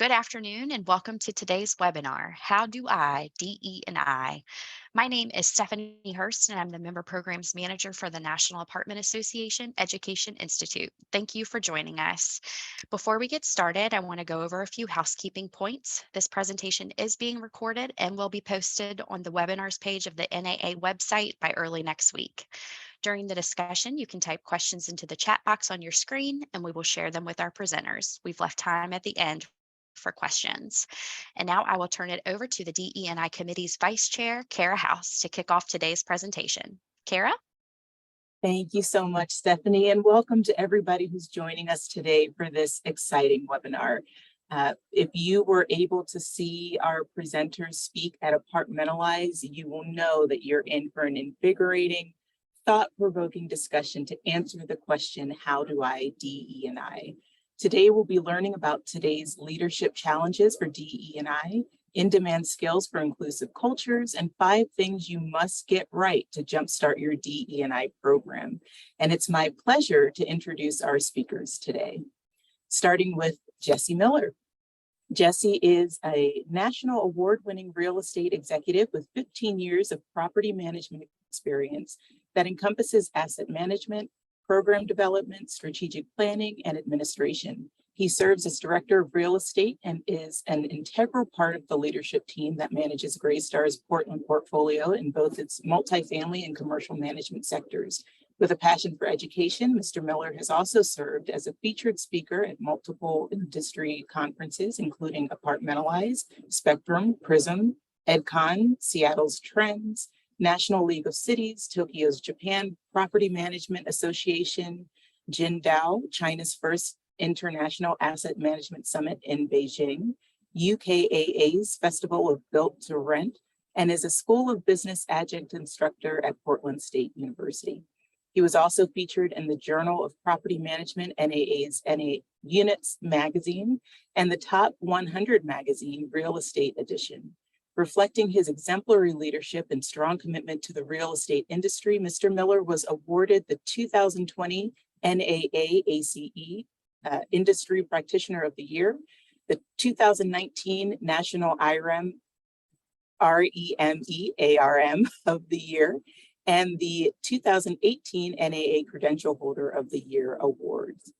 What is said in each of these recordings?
Good afternoon and welcome to today's webinar, How Do I DE&I? My name is Stephanie Hurst and I'm the Member Programs Manager for the National Apartment Association Education Institute. Thank you for joining us. Before we get started, I want to go over a few housekeeping points. This presentation is being recorded and will be posted on the webinars page of the NAA website by early next week. During the discussion, you can type questions into the chat box on your screen and we will share them with our presenters. We've left time at the end for questions. And now I will turn it over to the DE&I Committee's Vice Chair, Kara House, to kick off today's presentation. Kara? Thank you so much, Stephanie, and welcome to everybody who's joining us today for this exciting webinar. If you were able to see our presenters speak at Apartmentalize, you will know that you're in for an invigorating, thought-provoking discussion to answer the question, how do I DE&I? Today, we'll be learning about today's leadership challenges for DE&I, in-demand skills for inclusive cultures, and 5 things you must get right to jumpstart your DE&I program. And it's my pleasure to introduce our speakers today, starting with Jessie Miller. Jessie is a national award-winning real estate executive with 15 years of property management experience that encompasses asset management, program development, strategic planning, and administration. He serves as Director of Real Estate and is an integral part of the leadership team that manages Greystar's Portland portfolio in both its multifamily and commercial management sectors. With a passion for education, Mr. Miller has also served as a featured speaker at multiple industry conferences, including Apartmentalize, Spectrum, Prism, EdCon, Seattle's Trends, National League of Cities, Tokyo's Japan Property Management Association, Jindao, China's first International Asset Management Summit in Beijing, UKAA's Festival of Built to Rent, and is a School of Business adjunct instructor at Portland State University. He was also featured in the Journal of Property Management, NAA's NA Units magazine, and the Top 100 magazine, Real Estate Edition. Reflecting his exemplary leadership and strong commitment to the real estate industry, Mr. Miller was awarded the 2020 NAA ACE Industry Practitioner of the Year, the 2019 National REME ARM of the Year, and the 2018 NAA Credential Holder of the Year awards.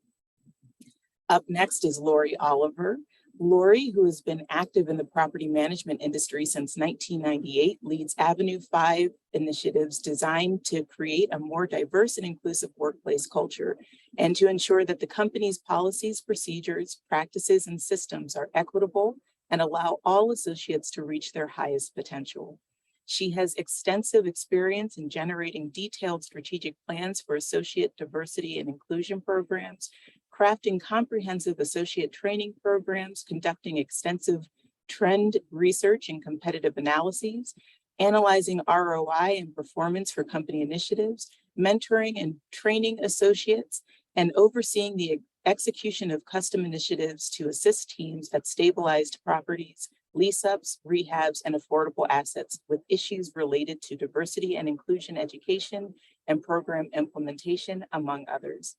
Up next is Lori Oliver. Lori, who has been active in the property management industry since 1998, leads Avenue 5 initiatives designed to create a more diverse and inclusive workplace culture and to ensure that the company's policies, procedures, practices, and systems are equitable and allow all associates to reach their highest potential. She has extensive experience in generating detailed strategic plans for associate diversity and inclusion programs, crafting comprehensive associate training programs, conducting extensive trend research and competitive analyses, analyzing ROI and performance for company initiatives, mentoring and training associates, and overseeing the execution of custom initiatives to assist teams at stabilized properties, lease-ups, rehabs, and affordable assets with issues related to diversity and inclusion education and program implementation, among others.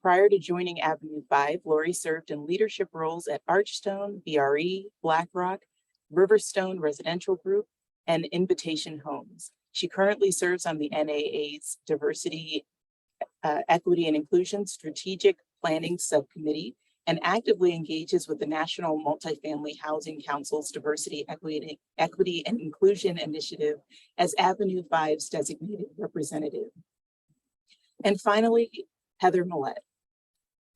Prior to joining Avenue 5, Lori served in leadership roles at Archstone, BRE, BlackRock, Riverstone Residential Group, and Invitation Homes. She currently serves on the NAA's Diversity, Equity, and Inclusion Strategic Planning Subcommittee and actively engages with the National Multifamily Housing Council's Diversity, Equity, and Inclusion Initiative as Avenue 5's designated representative. And finally, Heather Millett.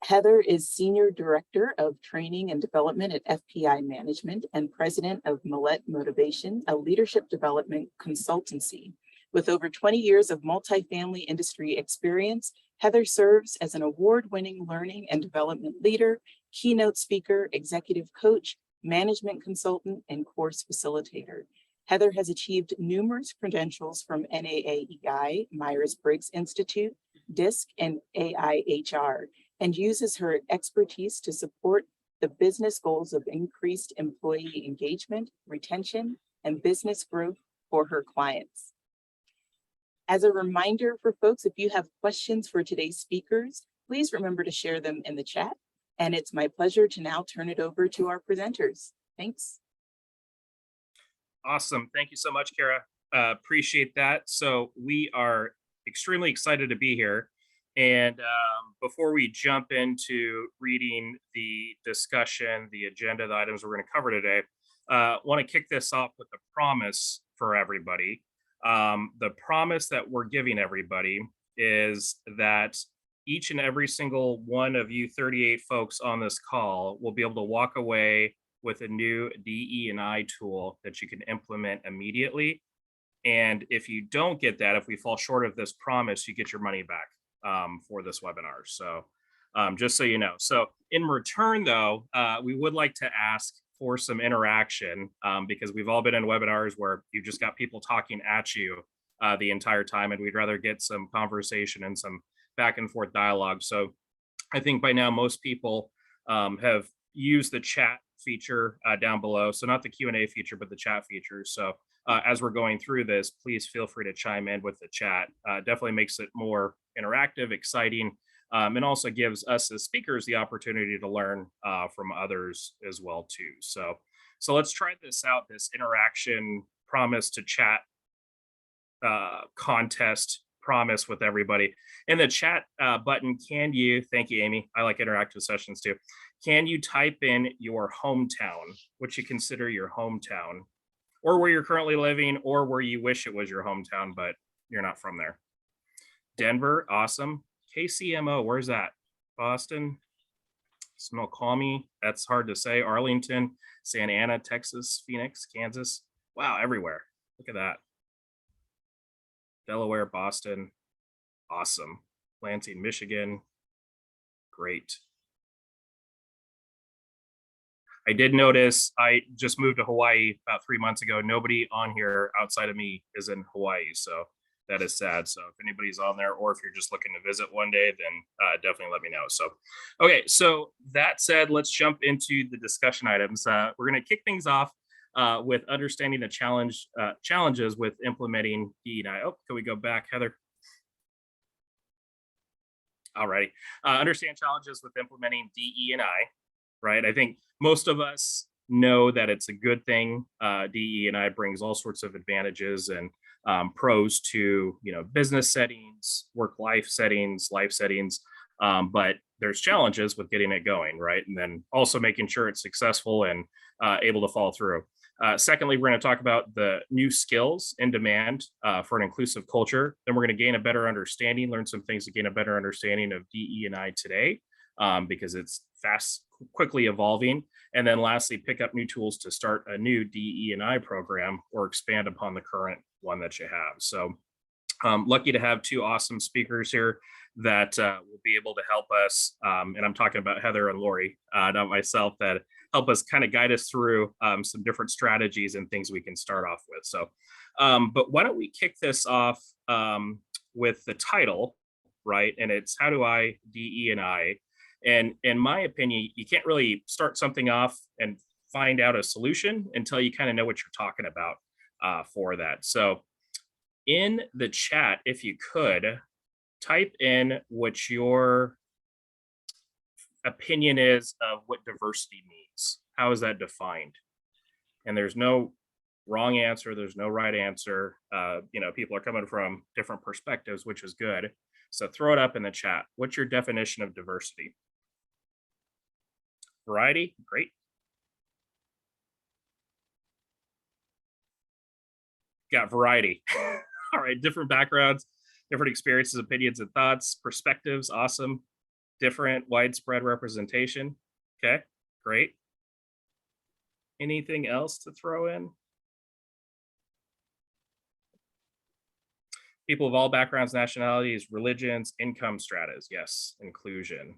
Heather is Senior Director of Training and Development at FPI Management and President of Millett Motivation, a leadership development consultancy. With over 20 years of multifamily industry experience, Heather serves as an award-winning learning and development leader, keynote speaker, executive coach, management consultant, and course facilitator. Heather has achieved numerous credentials from NAAEI, Myers-Briggs Institute, DISC, and AIHR, and uses her expertise to support the business goals of increased employee engagement, retention, and business growth for her clients. As a reminder for folks, if you have questions for today's speakers, please remember to share them in the chat. And it's my pleasure to now turn it over to our presenters. Thanks. Awesome. Thank you so much, Kara. Appreciate that. So we are extremely excited to be here. And before we jump into reading the discussion, the agenda, the items we're going to cover today, want to kick this off with a promise for everybody. The promise that we're giving everybody is that each and every single one of you 38 folks on this call will be able to walk away with a new DE&I tool that you can implement immediately. And if you don't get that, if we fall short of this promise, you get your money back for this webinar. So just so you know. So in return, though, we would like to ask for some interaction because we've all been in webinars where you've just got people talking at you the entire time, and we'd rather get some conversation and some back and forth dialogue. So I think by now most people have used the chat feature down below. So not the Q&A feature, but the chat feature. So as we're going through this, please feel free to chime in with the chat. Definitely makes it more interactive, exciting, and also gives us as speakers the opportunity to learn from others as well too. So let's try this out, this interaction promise to chat contest promise with everybody. In the chat button, can you, thank you, Amy, I like interactive sessions too. Can you type in your hometown, what you consider your hometown, or where you're currently living, or where you wish it was your hometown, but you're not from there? Denver, awesome. KCMO, where's that? Boston, Snoqualmie, that's hard to say. Arlington, Santa Ana, Texas, Phoenix, Kansas. Wow, everywhere. Look at that. Delaware, Boston, awesome. Lansing, Michigan, great. I did notice I just moved to Hawaii about 3 months ago. Nobody on here outside of me is in Hawaii, so that is sad. So if anybody's on there, or if you're just looking to visit one day, then definitely let me know. So, okay, so that said, let's jump into the discussion items. We're going to kick things off with understanding the challenges with implementing DE&I. Oh, can we go back, Heather? Alrighty. Understand challenges with implementing DE&I, right? I think most of us know that it's a good thing. DE&I brings all sorts of advantages and pros to, business settings, work-life settings, life settings, but there's challenges with getting it going, right? And then also making sure it's successful and able to follow through. Secondly, we're going to talk about the new skills in demand for an inclusive culture. Then we're going to gain a better understanding, learn some things to gain a better understanding of DE&I today because it's fast, quickly evolving. And then lastly, pick up new tools to start a new DE&I program or expand upon the current one that you have. So lucky to have two awesome speakers here that will be able to help us. And I'm talking about Heather and Lori, not myself, that help us kind of guide us through some different strategies and things we can start off with. So, but why don't we kick this off with the title, right? And it's How Do I DE&I? And in my opinion, you can't really start something off and find out a solution until you kind of know what you're talking about for that. So in the chat, if you could, type in what your opinion is of what diversity means. How is that defined? And there's no wrong answer. There's no right answer. People are coming from different perspectives, which is good. So throw it up in the chat. What's your definition of diversity? Variety, great. Got variety. All right, different backgrounds, different experiences, opinions, and thoughts, perspectives, awesome. Different, widespread representation. Okay, great. Anything else to throw in? People of all backgrounds, nationalities, religions, income stratas. Yes, inclusion.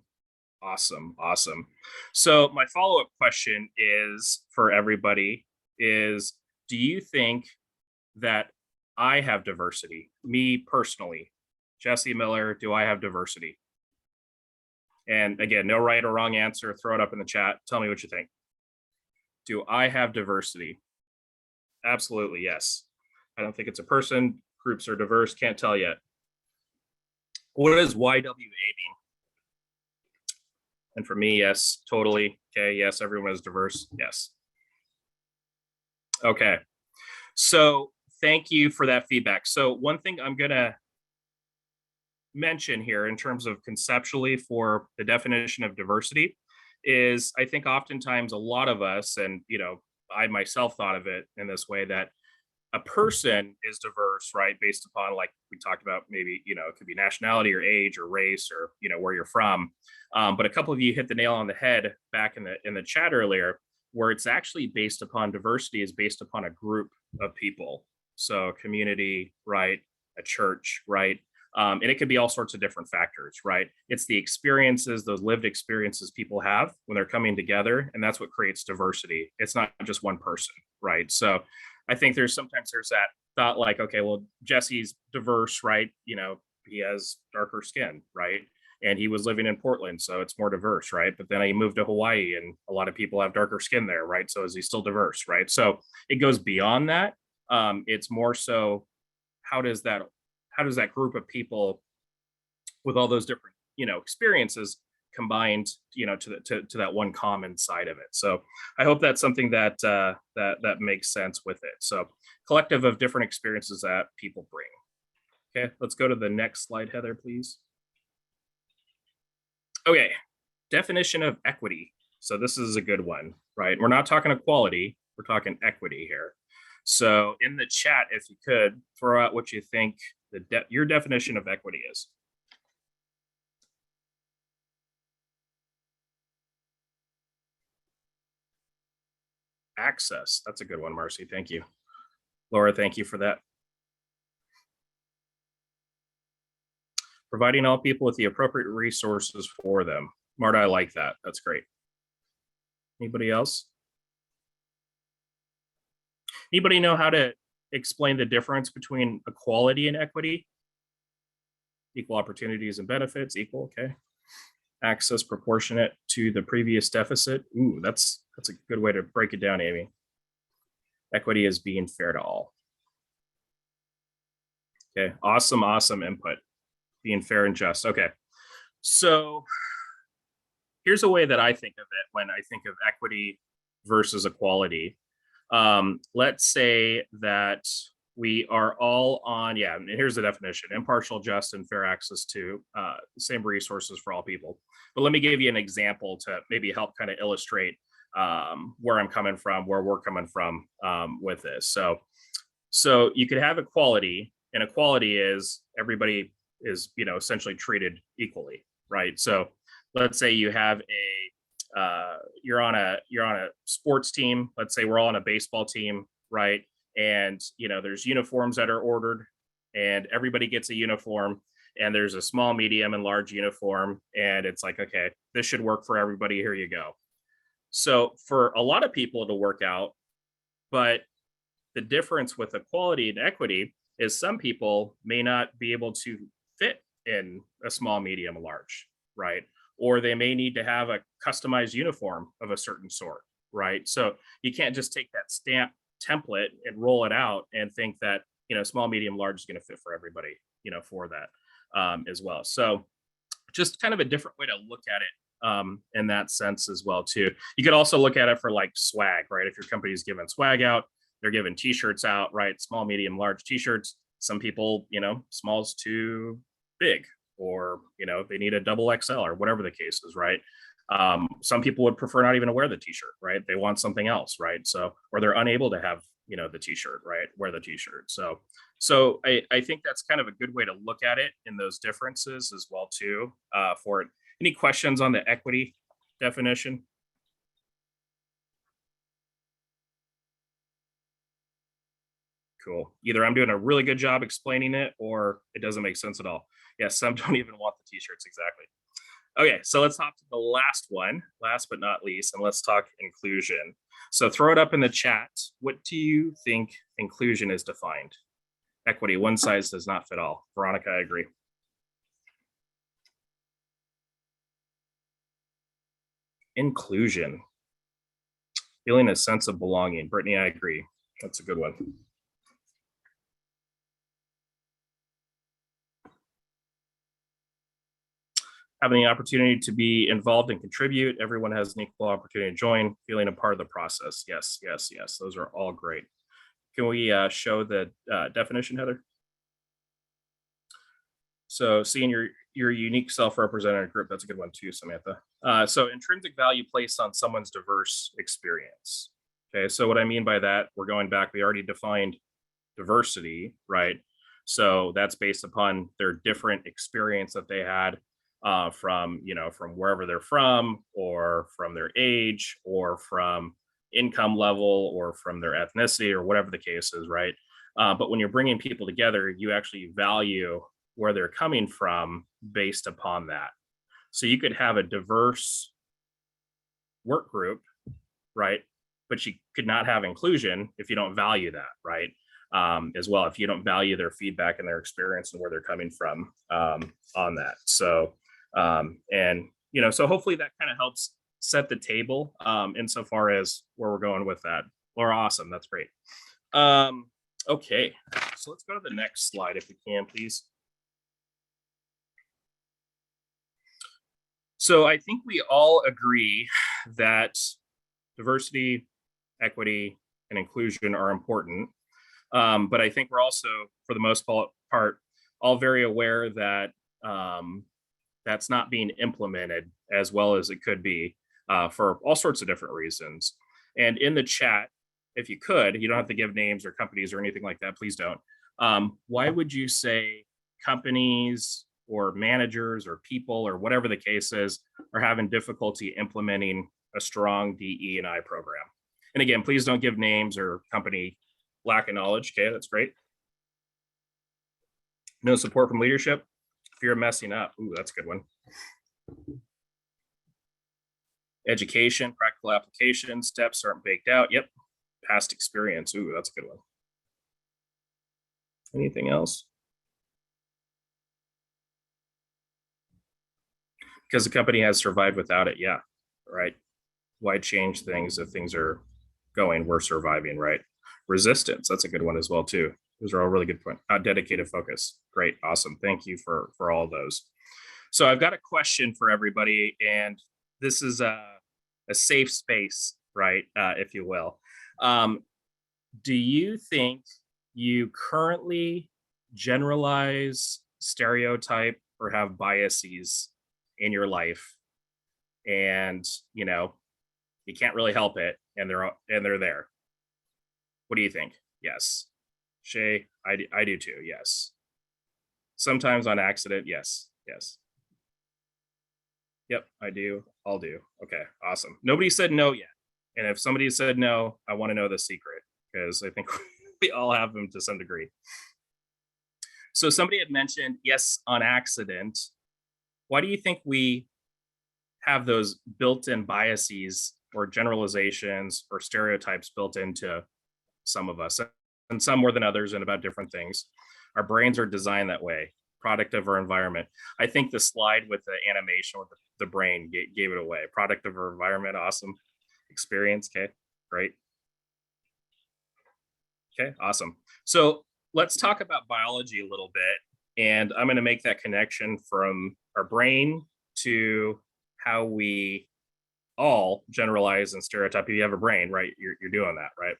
Awesome, awesome. So my follow-up question is for everybody is, do you think that I have diversity? Me personally, Jesse Miller, do I have diversity? And again, no right or wrong answer. Throw it up in the chat. Tell me what you think. Do I have diversity? Absolutely, yes. I don't think it's a person. Groups are diverse. Can't tell yet. What does YWA mean? And for me, yes, totally. Okay, yes, everyone is diverse. Yes. Okay, so thank you for that feedback. So one thing I'm gonna mention here in terms of conceptually for the definition of diversity is I think oftentimes a lot of us, and I myself thought of it in this way, that a person is diverse, right? Based upon, like we talked about, maybe, it could be nationality or age or race or, where you're from. But a couple of you hit the nail on the head back in the chat earlier, where it's actually based upon diversity is based upon a group of people. So a community, right? A church, right? And it could be all sorts of different factors, right? It's the experiences, those lived experiences people have when they're coming together. And that's what creates diversity. It's not just one person, right? So I think there's that thought like, okay, well, Jesse's diverse, right? He has darker skin, right? And he was living in Portland, so it's more diverse, right? But then he moved to Hawaii and a lot of people have darker skin there, right? So is he still diverse, right? So it goes beyond that. It's more so, how does that group of people with all those different, experiences combined, to that one common side of it. So I hope that's something that that makes sense with it. So collective of different experiences that people bring. Okay, let's go to the next slide, Heather, please. Okay, definition of equity. So this is a good one, right? We're not talking equality, we're talking equity here. So in the chat, if you could throw out what you think your definition of equity is. Access. That's a good one, Marcy. Thank you. Laura, thank you for that. Providing all people with the appropriate resources for them. Marta, I like that. That's great. Anybody else? Anybody know how to explain the difference between equality and equity? Equal opportunities and benefits, equal, okay. Access proportionate to the previous deficit. Ooh, that's a good way to break it down, Amy. Equity is being fair to all. Okay, awesome input. Being fair and just. Okay, so here's a way that I think of it when I think of equity versus equality. Let's say that we are all on, and here's the definition: impartial, just, and fair access to the same resources for all people. But let me give you an example to maybe help kind of illustrate where I'm coming from, where we're coming from with this. So you could have equality, and equality is everybody is, essentially treated equally, right? So let's say you have you're on a sports team. Let's say we're all on a baseball team, right? And there's uniforms that are ordered, and everybody gets a uniform, and there's a small, medium, and large uniform, and it's like, okay, this should work for everybody. Here you go. So for a lot of people, it'll work out, but the difference with equality and equity is some people may not be able to fit in a small, medium, large, right? Or they may need to have a customized uniform of a certain sort, right? So you can't just take that stamp template and roll it out and think that, small, medium, large is going to fit for everybody, for that as well. So just kind of a different way to look at it in that sense as well too. You could also look at it for like swag, right? If your company's giving swag out, they're giving t-shirts out, right? Small, medium, large t-shirts. Some people, small's too big, or they need a double XL or whatever the case is, right? Some people would prefer not even to wear the t-shirt, right? They want something else, right? So, or they're unable to have the t-shirt, right? Wear the t-shirt. So I think that's kind of a good way to look at it in those differences as well too. For it. Any questions on the equity definition? Cool. Either I'm doing a really good job explaining it, or it doesn't make sense at all. Yes, some don't even want the t-shirts, exactly. Okay, so let's hop to the last one, last but not least, and let's talk inclusion. So throw it up in the chat. What do you think inclusion is defined? Equity, one size does not fit all. Veronica, I agree. Inclusion. Feeling a sense of belonging. Brittany, I agree. That's a good one. having the opportunity to be involved and contribute. Everyone has an equal opportunity to join, feeling a part of the process. Yes, yes, yes. Those are all great. Can we show the definition, Heather? So seeing your unique self-represented group, that's a good one too, Samantha. So intrinsic value placed on someone's diverse experience. Okay, so what I mean by that, we're going back, we already defined diversity, right? So that's based upon their different experience that they had from, from wherever they're from, or from their age, or from income level, or from their ethnicity, or whatever the case is, right? But when you're bringing people together, you actually value where they're coming from based upon that. So you could have a diverse work group, right? But you could not have inclusion if you don't value that, right? As well, if you don't value their feedback and their experience and where they're coming from on that. So, so hopefully that kind of helps set the table insofar as where we're going with that. Laura, awesome. That's great. Okay, so let's go to the next slide if we can, please. So I think we all agree that diversity, equity, and inclusion are important. But I think we're also, for the most part, all very aware that that's not being implemented as well as it could be for all sorts of different reasons. And in the chat, if you could, you don't have to give names or companies or anything like that, please don't. Why would you say companies or managers or people or whatever the case is are having difficulty implementing a strong DE&I program? And again, please don't give names or company lack of knowledge. Okay, that's great. No support from leadership. Fear of messing up. Ooh, that's a good one. Education, practical application, steps aren't baked out. Yep. Past experience. Ooh, that's a good one. Anything else? Because the company has survived without it. Yeah, right. Why change things if things are going, we're surviving, right? Resistance, that's a good one as well too. Those are all really good points. Dedicated focus, great, awesome. Thank you for all of those. So I've got a question for everybody, and this is a safe space, right, if you will. Do you think you currently generalize, stereotype, or have biases in your life, and you can't really help it, and they're there? What do you think? Yes. Shay, I do too. Yes. Sometimes on accident. Yes. Yes. Yep, I do. I'll do. Okay, awesome. Nobody said no yet. And if somebody said no, I want to know the secret, because I think we all have them to some degree. So somebody had mentioned, yes, on accident. Why do you think we have those built-in biases or generalizations or stereotypes built into some of us, and some more than others, and about different things? Our brains are designed that way, product of our environment. I think the slide with the animation with the brain gave it away. Product of our environment, awesome. Experience, okay, great. Okay, awesome. So let's talk about biology a little bit, and I'm going to make that connection from our brain to how we all generalize and stereotype. If you have a brain, right, you're doing that, right?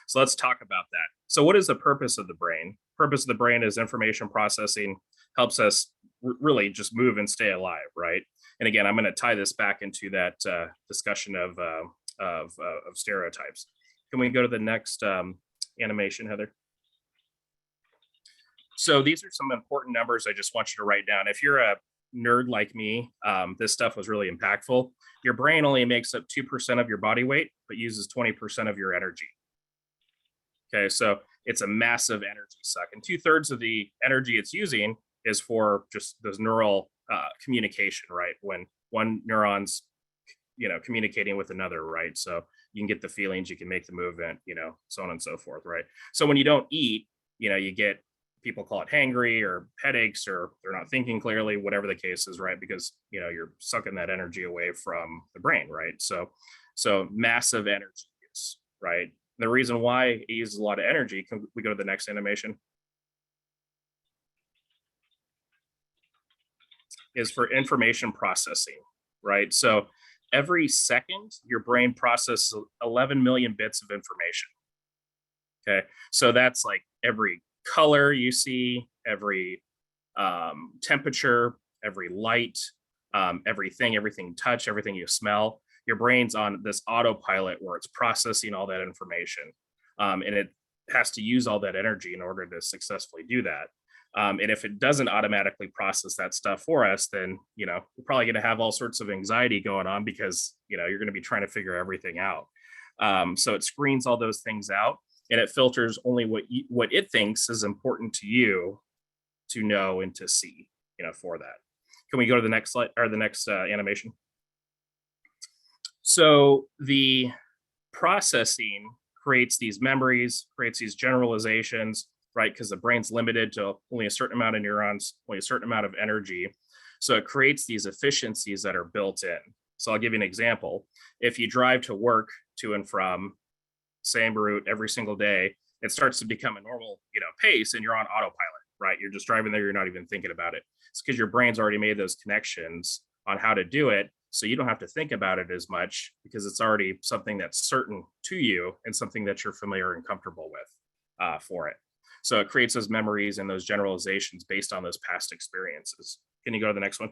So let's talk about that. So what is the purpose of the brain? Purpose of the brain is information processing, helps us really just move and stay alive, right? And again, I'm going to tie this back into that discussion of stereotypes. Can we go to the next animation, Heather? So these are some important numbers I just want you to write down. If you're a nerd like me, this stuff was really impactful. Your brain only makes up 2% of your body weight, but uses 20% of your energy. Okay, so it's a massive energy suck, and 2/3 of the energy it's using is for just this neural communication, right? When one neuron's, communicating with another, right? So you can get the feelings, you can make the movement, so on and so forth, right? So when you don't eat, you get, people call it hangry or headaches, or they're not thinking clearly, whatever the case is, right? Because you're sucking that energy away from the brain, right? So massive energy use, right? The reason why it uses a lot of energy, can we go to the next animation? is for information processing, right? So every second, your brain processes 11 million bits of information. Okay, so that's like every color you see, every temperature, every light, everything touch, everything you smell. Your brain's on this autopilot where it's processing all that information, and it has to use all that energy in order to successfully do that. And if it doesn't automatically process that stuff for us, then we're probably going to have all sorts of anxiety going on because you're going to be trying to figure everything out. So it screens all those things out, and it filters only what it thinks is important to you to know and to see, for that. Can we go to the next slide or the next animation? So the processing creates these memories, creates these generalizations, right? Because the brain's limited to only a certain amount of neurons, only a certain amount of energy. So it creates these efficiencies that are built in. So I'll give you an example. If you drive to work to and from same route every single day, it starts to become a normal, pace, and you're on autopilot, right? You're just driving there, you're not even thinking about it. It's because your brain's already made those connections on how to do it. So you don't have to think about it as much because it's already something that's certain to you and something that you're familiar and comfortable with for it. So it creates those memories and those generalizations based on those past experiences. Can you go to the next one?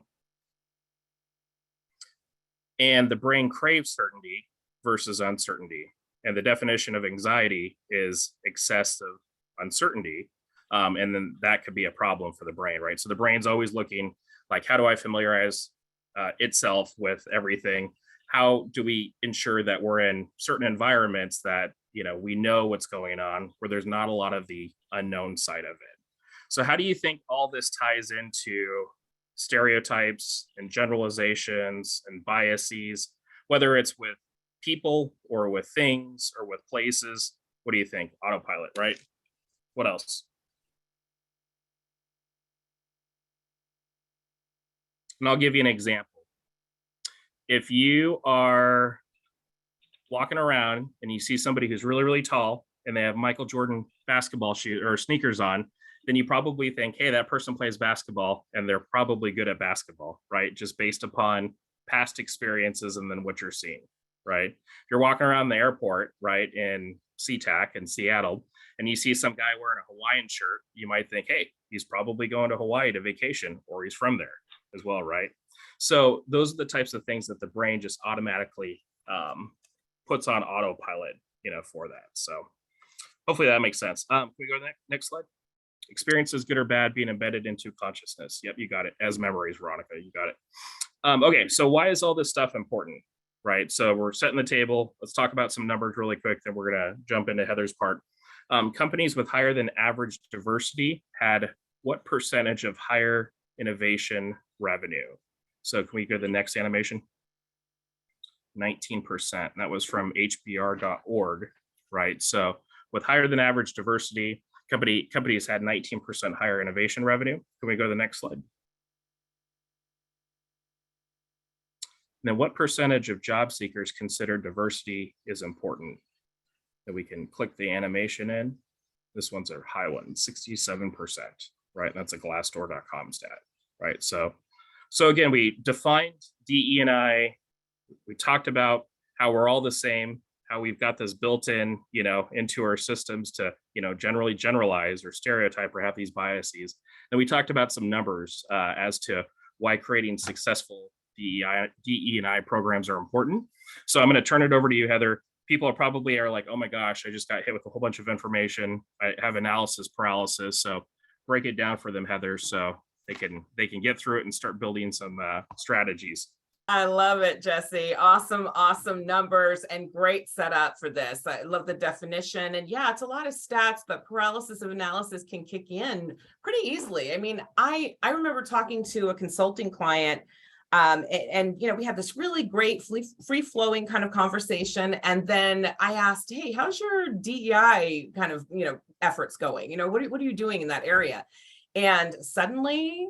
And the brain craves certainty versus uncertainty. And the definition of anxiety is excessive uncertainty. And then that could be a problem for the brain, right? So the brain's always looking like, how do I familiarize itself with everything? How do we ensure that we're in certain environments that, we know what's going on, where there's not a lot of the unknown side of it? So how do you think all this ties into stereotypes and generalizations and biases, whether it's with people or with things or with places? What do you think? Autopilot, right? What else? And I'll give you an example. If you are walking around and you see somebody who's really, really tall and they have Michael Jordan basketball shoes or sneakers on, then you probably think, hey, that person plays basketball and they're probably good at basketball, right? Just based upon past experiences and then what you're seeing, right? If you're walking around the airport, right, in SeaTac in Seattle, and you see some guy wearing a Hawaiian shirt, you might think, hey, he's probably going to Hawaii to vacation, or he's from there as well, right? So those are the types of things that the brain just automatically puts on autopilot, for that. So hopefully that makes sense. Can we go to the next slide? Experiences, good or bad, being embedded into consciousness. Yep, you got it. As memories, Veronica, you got it. Okay, so why is all this stuff important, right? So we're setting the table. Let's talk about some numbers really quick, then we're gonna jump into Heather's part. Companies with higher than average diversity had what percentage of higher innovation revenue? So can we go to the next animation? 19%. That was from hbr.org, right? So with higher than average diversity, companies had 19% higher innovation revenue. Can we go to the next slide? Then what percentage of job seekers consider diversity is important? And we can click the animation in. This one's a high one, 67%, right? That's a glassdoor.com stat, right? So again, we defined DE&I. We talked about how we're all the same, how we've got this built in, into our systems to, generally generalize or stereotype or have these biases. And we talked about some numbers as to why creating successful DE&I programs are important. So I'm going to turn it over to you, Heather. People are like, oh my gosh, I just got hit with a whole bunch of information. I have analysis paralysis. So break it down for them, Heather, so they can get through it and start building some strategies. I love it, Jesse. Awesome numbers and great setup for this. I love the definition. And yeah, it's a lot of stats, but paralysis of analysis can kick in pretty easily. I mean, I remember talking to a consulting client and we had this really great free-flowing kind of conversation. And then I asked, hey, how's your DEI kind of, efforts going? What are you doing in that area? And suddenly,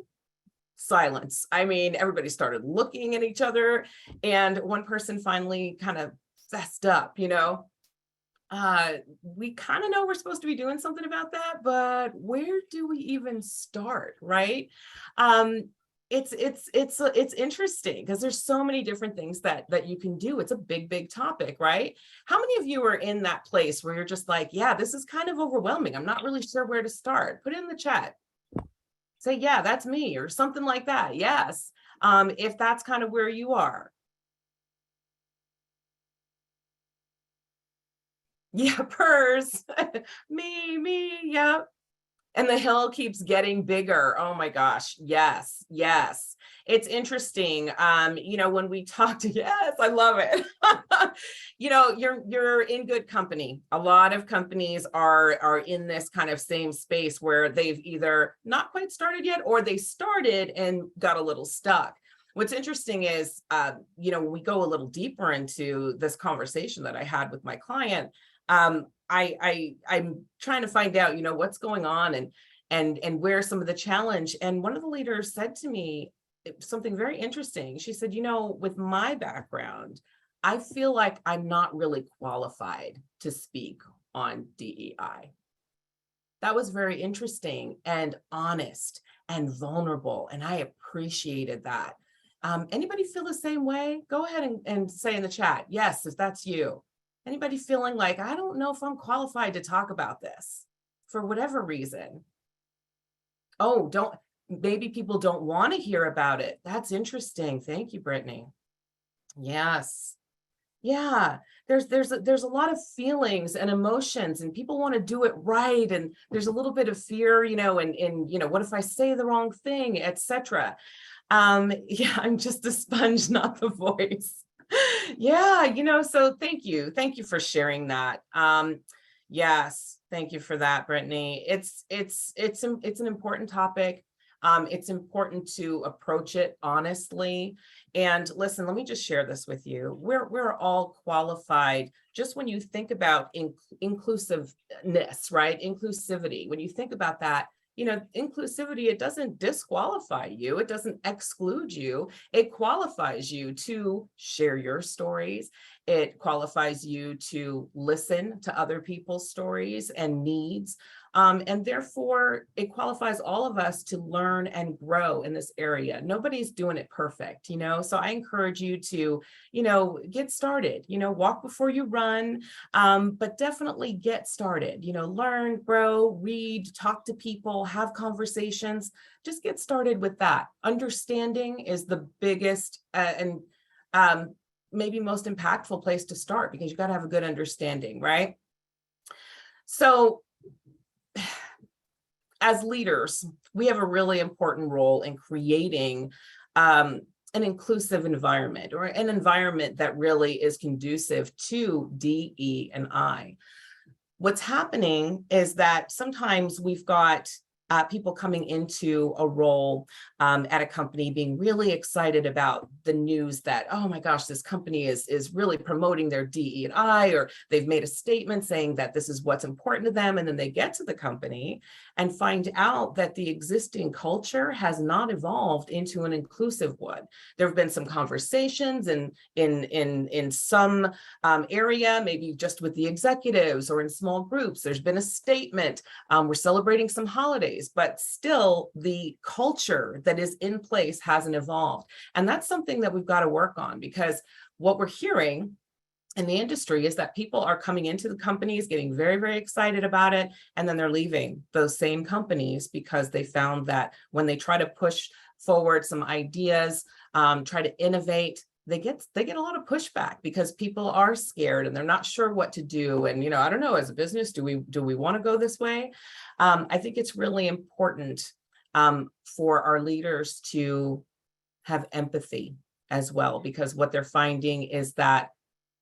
silence. I mean, everybody started looking at each other, and one person finally kind of fessed up, we kind of know we're supposed to be doing something about that, but where do we even start, right? it's interesting because there's so many different things that you can do. It's a big topic, right? How many of you are in that place where you're just like, yeah, this is kind of overwhelming. I'm not really sure where to start. Put it in the chat. Say, yeah, that's me, or something like that. Yes. If that's kind of where you are. Yeah, purrs. me, yeah. And the hill keeps getting bigger. Oh my gosh. Yes. It's interesting. When we talked, yes, I love it. You're in good company. A lot of companies are in this kind of same space where they've either not quite started yet, or they started and got a little stuck. What's interesting is, when we go a little deeper into this conversation that I had with my client, I'm trying to find out, what's going on and where some of the challenge. And one of the leaders said to me something very interesting. She said, with my background, I feel like I'm not really qualified to speak on DEI. That was very interesting and honest and vulnerable. And I appreciated that. Anybody feel the same way? Go ahead and say in the chat, yes, if that's you. Anybody feeling like, I don't know if I'm qualified to talk about this for whatever reason? Oh, maybe people don't want to hear about it. That's interesting. Thank you, Brittany. Yes. Yeah, there's a lot of feelings and emotions, and people want to do it right. And there's a little bit of fear, and what if I say the wrong thing, etc. Yeah, I'm just a sponge, not the voice. Yeah, so thank you for sharing that. Yes, thank you for that, Brittany. It's an important topic. It's important to approach it honestly. And listen, let me just share this with you. We're all qualified. Just when you think about inclusiveness, right? Inclusivity. When you think about that, inclusivity, it doesn't disqualify you. It doesn't exclude you. It qualifies you to share your stories. It qualifies you to listen to other people's stories and needs. And therefore, it qualifies all of us to learn and grow in this area. Nobody's doing it perfect, so I encourage you to, get started, walk before you run, but definitely get started, learn, grow, read, talk to people, have conversations. Just get started with that. Understanding is the biggest and maybe most impactful place to start, because you've got to have a good understanding, right? So, as leaders, we have a really important role in creating an inclusive environment, or an environment that really is conducive to DE&I. What's happening is that sometimes we've got people coming into a role at a company being really excited about the news that, oh my gosh, this company is really promoting their DE&I, or they've made a statement saying that this is what's important to them. And then they get to the company and find out that the existing culture has not evolved into an inclusive one. There have been some conversations in some area, maybe just with the executives or in small groups. There's been a statement. We're celebrating some holidays, but still the culture that is in place hasn't evolved. And that's something that we've got to work on, because what we're hearing in the industry is that people are coming into the companies, getting very, very excited about it, and then they're leaving those same companies because they found that when they try to push forward some ideas, try to innovate, they get a lot of pushback because people are scared and they're not sure what to do. And, I don't know, as a business, do we want to go this way? I think it's really important for our leaders to have empathy as well, because what they're finding is that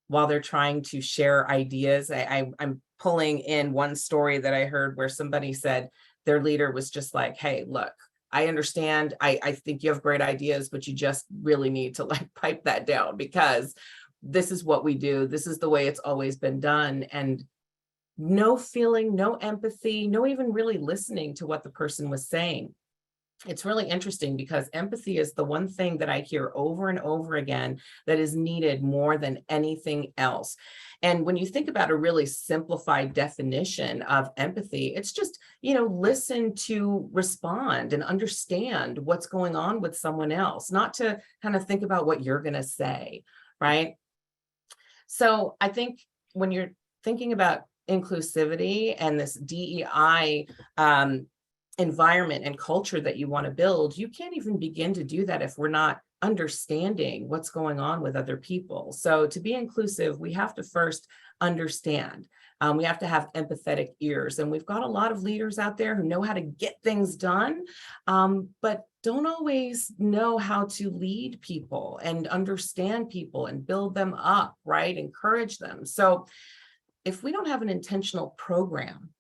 while they're trying to share ideas, I'm pulling in one story that I heard where somebody said their leader was just like, hey, look, I understand. I think you have great ideas, but you just really need to pipe that down, because this is what we do. This is the way it's always been done. And no feeling, no empathy, no even really listening to what the person was saying. It's really interesting because empathy is the one thing that I hear over and over again that is needed more than anything else. And when you think about a really simplified definition of empathy, it's just, listen to respond and understand what's going on with someone else, not to kind of think about what you're going to say, right? So I think when you're thinking about inclusivity and this DEI environment and culture that you want to build, you can't even begin to do that if we're not understanding what's going on with other people. So to be inclusive, we have to first understand. We have to have empathetic ears. And we've got a lot of leaders out there who know how to get things done, but don't always know how to lead people and understand people and build them up, right? Encourage them. So if we don't have an intentional program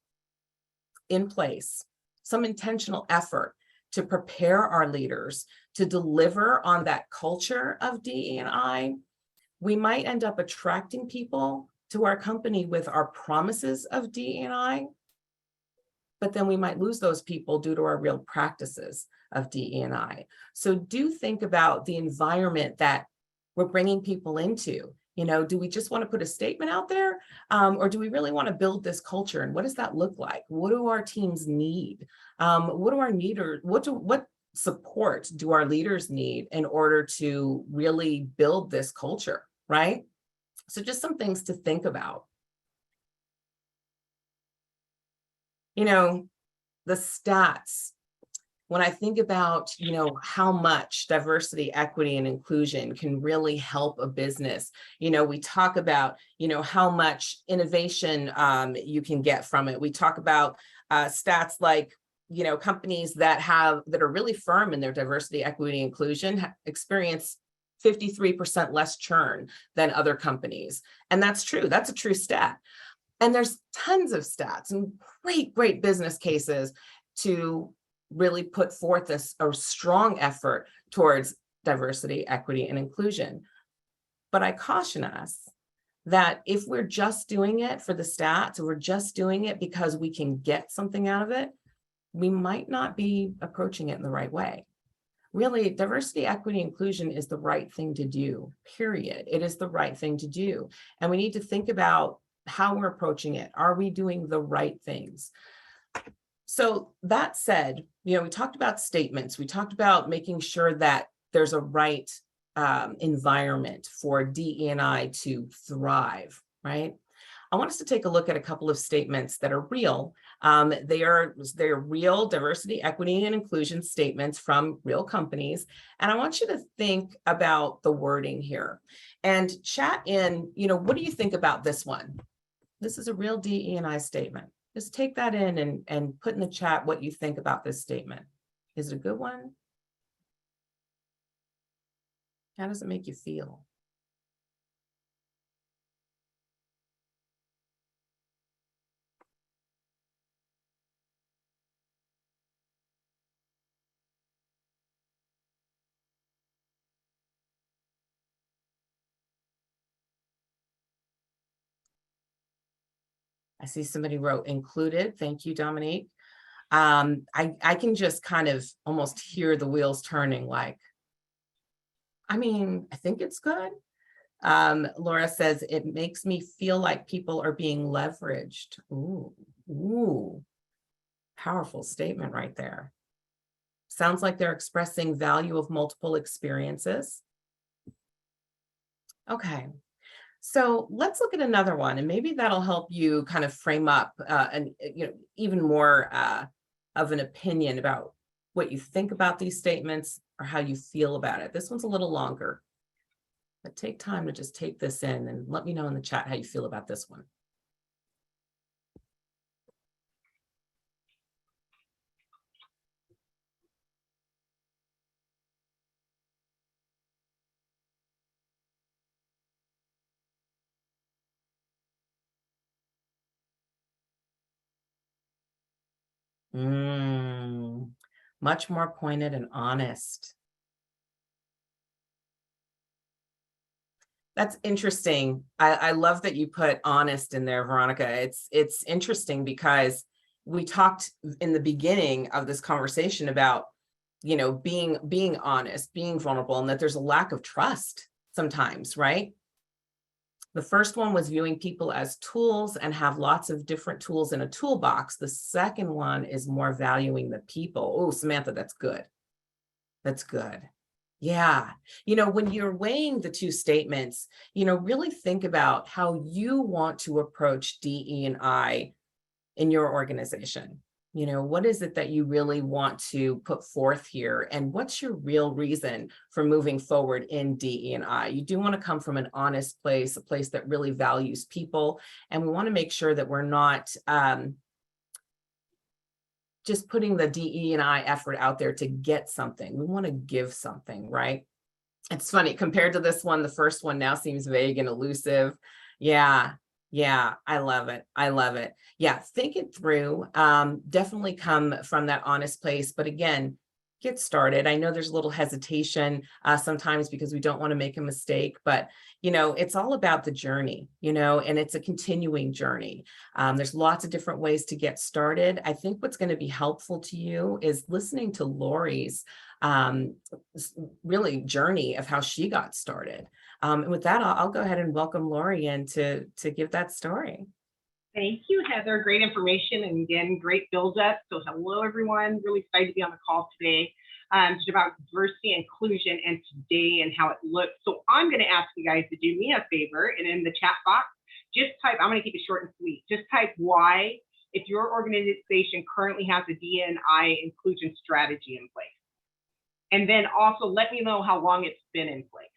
in place, some intentional effort to prepare our leaders to deliver on that culture of DE&I, we might end up attracting people to our company with our promises of DE&I, but then we might lose those people due to our real practices of DE&I. So do think about the environment that we're bringing people into. Do we just want to put a statement out there? Or do we really want to build this culture? And what does that look like? What do our teams need? What support do our leaders need in order to really build this culture, right? So just some things to think about. The stats. When I think about, how much diversity, equity, and inclusion can really help a business, we talk about, how much innovation you can get from it. We talk about stats like, companies that are really firm in their diversity, equity, inclusion experience 53% less churn than other companies. And that's true. That's a true stat. And there's tons of stats and great business cases to really put forth a strong effort towards diversity, equity, and inclusion. But I caution us that if we're just doing it for the stats, or we're just doing it because we can get something out of it, we might not be approaching it in the right way. Really, diversity, equity, inclusion is the right thing to do, period. It is the right thing to do. And we need to think about how we're approaching it. Are we doing the right things? So that said, we talked about statements. We talked about making sure that there's a right environment for DE&I to thrive, right? I want us to take a look at a couple of statements that are real. They're real diversity, equity, and inclusion statements from real companies. And I want you to think about the wording here and chat in, what do you think about this one? This is a real DE&I statement. Just take that in and put in the chat what you think about this statement. Is it a good one? How does it make you feel? I see somebody wrote included. Thank you, Dominique. I can just kind of almost hear the wheels turning like, I think it's good. Laura says, it makes me feel like people are being leveraged. Ooh, powerful statement right there. Sounds like they're expressing value of multiple experiences. Okay. So let's look at another one, and maybe that'll help you kind of frame up even more of an opinion about what you think about these statements or how you feel about it. This one's a little longer, but take time to just take this in and let me know in the chat how you feel about this one. Much more pointed and honest. That's interesting. I love that you put honest in there, Veronica. It's interesting because we talked in the beginning of this conversation about, being honest, being vulnerable, and that there's a lack of trust sometimes, right? The first one was viewing people as tools and have lots of different tools in a toolbox. The second one is more valuing the people. Oh, Samantha, that's good. That's good. Yeah. When you're weighing the two statements, really think about how you want to approach DE&I in your organization. What is it that you really want to put forth here? And what's your real reason for moving forward in DE&I? You do want to come from an honest place, a place that really values people. And we want to make sure that we're not just putting the DE&I effort out there to get something. We want to give something, right? It's funny, compared to this one, the first one now seems vague and elusive. Yeah, I love it. I love it. Yeah, think it through. Definitely come from that honest place. But again, get started. I know there's a little hesitation sometimes because we don't want to make a mistake, but it's all about the journey, and it's a continuing journey. There's lots of different ways to get started. I think what's going to be helpful to you is listening to Lori's really journey of how she got started. And with that, I'll go ahead and welcome Lori in to give that story. Thank you, Heather. Great information, and again, great build up. So hello, everyone. Really excited to be on the call today. Just about diversity and inclusion and today and how it looks. So I'm going to ask you guys to do me a favor, and in the chat box, just type, I'm going to keep it short and sweet. Just type why if your organization currently has a D&I inclusion strategy in place. And then also let me know how long it's been in place,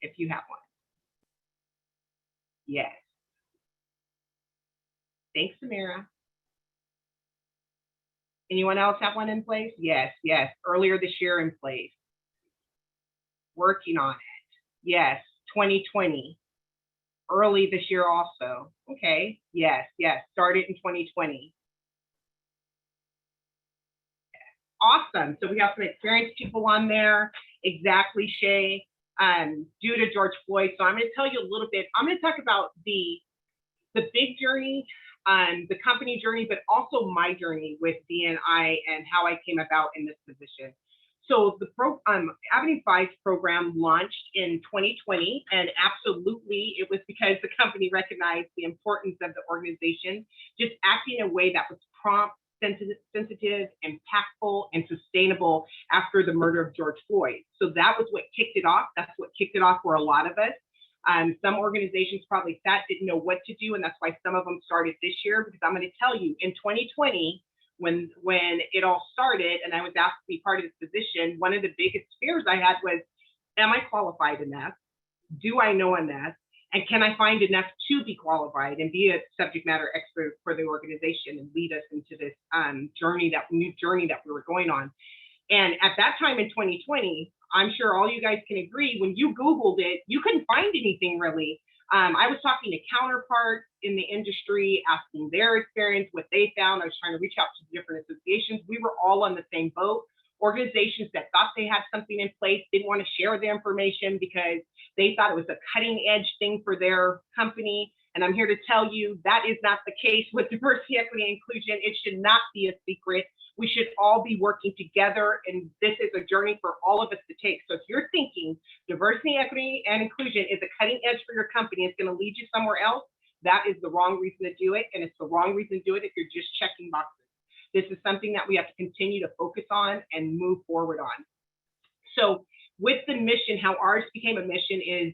if you have one. Yes. Thanks, Samira. Anyone else have one in place? Yes. Earlier this year in place. Working on it. Yes. 2020. Early this year also. Okay. Yes. Started in 2020. Awesome. So we have some experienced people on there. Exactly, Shay. Due to George Floyd. So I'm going to tell you a little bit. I'm going to talk about the big journey, the company journey, but also my journey with D&I and how I came about in this position. So the Avenue 5 program launched in 2020, and absolutely it was because the company recognized the importance of the organization just acting in a way that was prompt, sensitive, impactful, and sustainable after the murder of George Floyd. So that was what kicked it off. That's what kicked it off for a lot of us. Some organizations probably didn't know what to do, and that's why some of them started this year, because I'm going to tell you, in 2020, when it all started and I was asked to be part of this position, one of the biggest fears I had was, am I qualified enough? Do I know enough? And can I find enough to be qualified and be a subject matter expert for the organization and lead us into this new journey that we were going on? And at that time in 2020, I'm sure all you guys can agree, when you Googled it, you couldn't find anything really. I was talking to counterparts in the industry, asking their experience, what they found. I was trying to reach out to different associations. We were all on the same boat. Organizations that thought they had something in place didn't want to share the information because they thought it was a cutting edge thing for their company. And I'm here to tell you that is not the case with diversity, equity, and inclusion. It should not be a secret. We should all be working together, and this is a journey for all of us to take. So if you're thinking diversity, equity, and inclusion is a cutting edge for your company, it's going to lead you somewhere else, that is the wrong reason to do it. And it's the wrong reason to do it if you're just checking boxes. This is something that we have to continue to focus on and move forward on. So with the mission, how ours became a mission is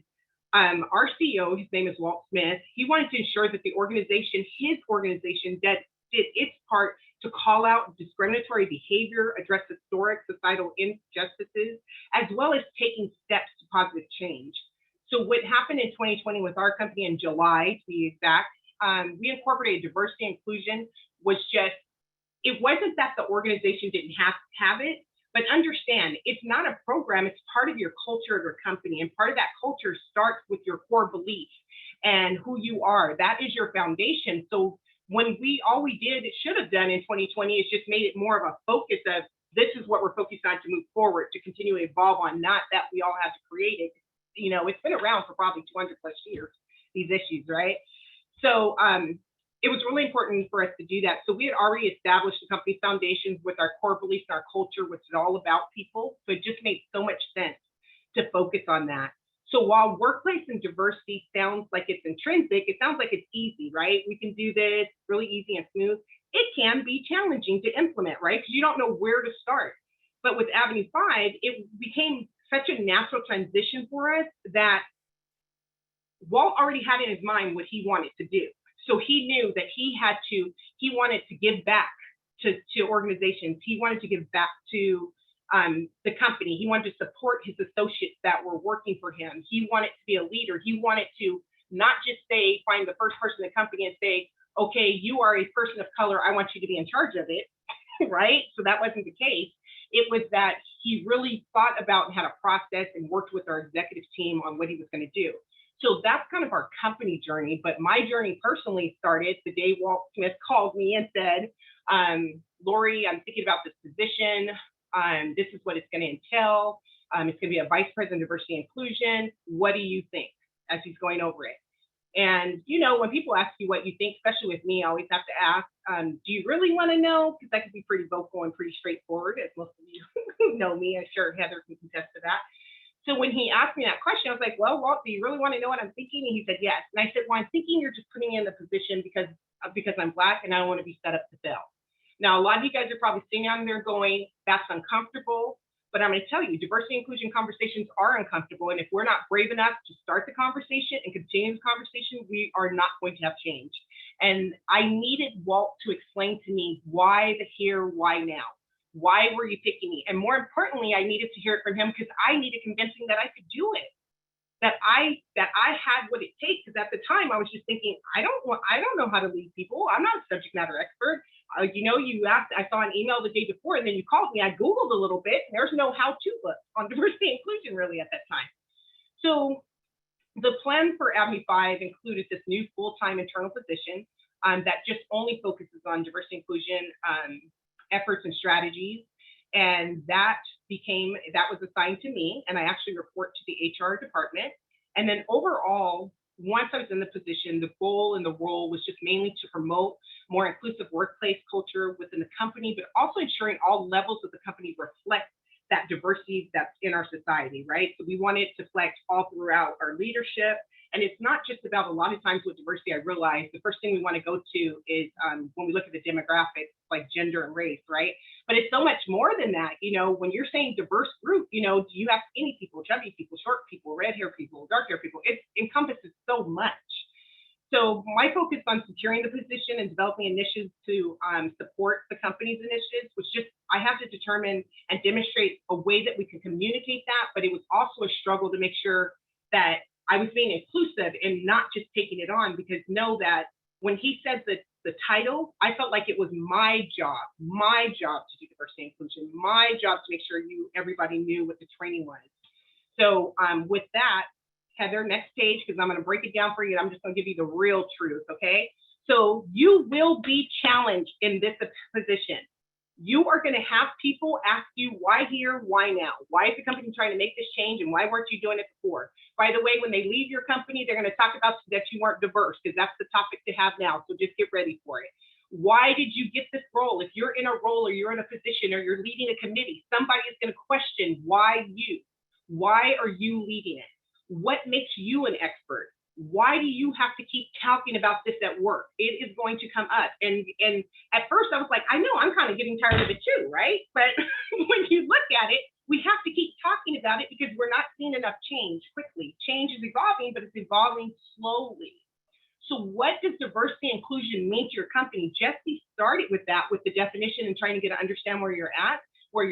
our CEO, his name is Walt Smith, he wanted to ensure that his organization did its part to call out discriminatory behavior, address historic societal injustices, as well as taking steps to positive change. So what happened in 2020 with our company in July, to be exact, we incorporated diversity and inclusion. It wasn't that the organization didn't have it, but understand, it's not a program, it's part of your culture of your company. And part of that culture starts with your core beliefs and who you are. That is your foundation. So when all we did, it should have done in 2020, is just made it more of a focus of, this is what we're focused on to move forward, to continue to evolve on, not that we all have to create it. It's been around for probably 200 plus years, these issues, right? So it was really important for us to do that. So we had already established the company's foundations with our core beliefs and our culture, which is all about people. So it just made so much sense to focus on that. So while workplace and diversity sounds like it's intrinsic, it sounds like it's easy, right? We can do this really easy and smooth. It can be challenging to implement, right? Because you don't know where to start. But with Avenue 5, it became such a natural transition for us that Walt already had in his mind what he wanted to do. So he knew that he wanted to give back to organizations. He wanted to give back to the company. He wanted to support his associates that were working for him. He wanted to be a leader. He wanted to not just say, find the first person in the company and say, okay, you are a person of color, I want you to be in charge of it, right? So that wasn't the case. It was that he really thought about and had a process and worked with our executive team on what he was going to do. So that's kind of our company journey. But my journey personally started the day Walt Smith called me and said, Lori, I'm thinking about this position. This is what it's going to entail. It's going to be a vice president of diversity and inclusion. What do you think? As he's going over it. And, you know, when people ask you what you think, especially with me, I always have to ask, do you really want to know? Because I can be pretty vocal and pretty straightforward, as most of you know me. I'm sure Heather can contest to that. So when he asked me that question, I was like, well, Walt, do you really want to know what I'm thinking? And he said, yes. And I said, well, I'm thinking you're just putting me in the position because I'm Black and I don't want to be set up to fail. Now, a lot of you guys are probably sitting out there going, that's uncomfortable. But I'm going to tell you, diversity and inclusion conversations are uncomfortable. And if we're not brave enough to start the conversation and continue the conversation, we are not going to have change. And I needed Walt to explain to me why the here, why now? Why were you picking me? And more importantly, I needed to hear it from him because I needed convincing that I could do it, that I had what it takes. Because at the time, I was just thinking, I don't know how to lead people. I'm not a subject matter expert. You know, you asked, I saw an email the day before and then you called me. I Googled a little bit. There's no how-to book on diversity and inclusion really at that time. So the plan for Avenue 5 included this new full-time internal position that just only focuses on diversity and inclusion efforts and strategies. And that was assigned to me, and I actually report to the HR department. And then overall, once I was in the position, the goal and the role was just mainly to promote more inclusive workplace culture within the company, but also ensuring all levels of the company reflect that diversity that's in our society, right? So we want it to flex all throughout our leadership. And it's not just about, a lot of times with diversity, I realize the first thing we want to go to is when we look at the demographics, like gender and race, right? But it's so much more than that. You know, when you're saying diverse group, you know, do you have skinny people, chubby people, short people, red hair people, dark hair people? It encompasses so much. So my focus on securing the position and developing initiatives to support the company's initiatives was just, I have to determine and demonstrate a way that we can communicate that, but it was also a struggle to make sure that I was being inclusive and not just taking it on, because know that when he said the title, I felt like it was my job to do diversity and inclusion, my job to make sure everybody knew what the training was. So with that, Heather, next page, because I'm going to break it down for you. I'm just going to give you the real truth, okay? So you will be challenged in this position. You are going to have people ask you, why here, why now? Why is the company trying to make this change, and why weren't you doing it before? By the way, when they leave your company, they're going to talk about that you weren't diverse, because that's the topic to have now, so just get ready for it. Why did you get this role? If you're in a role or you're in a position or you're leading a committee, somebody is going to question why you. Why are you leading it? What makes you an expert? Why do you have to keep talking about this at work? It is going to come up. And at first I was like, I know, I'm kind of getting tired of it too, right? But when you look at it, we have to keep talking about it because we're not seeing enough change quickly. Change is evolving, but it's evolving slowly. So what does diversity and inclusion mean to your company? Jesse started with that, with the definition and trying to get to understand where you're at. But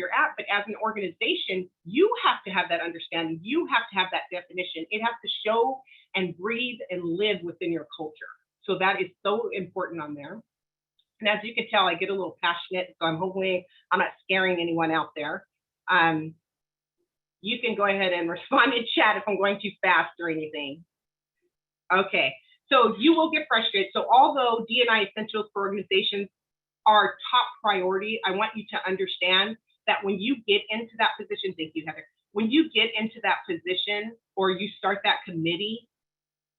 as an organization, you have to have that understanding. You have to have that definition. It has to show and breathe and live within your culture. So that is so important on there. And as you can tell, I get a little passionate, so I'm hoping I'm not scaring anyone out there. You can go ahead and respond in chat if I'm going too fast or anything. Okay, so you will get frustrated. So although D&I essentials for organizations are top priority, I want you to understand that when you get into that position, thank you, Heather, when you get into that position or you start that committee,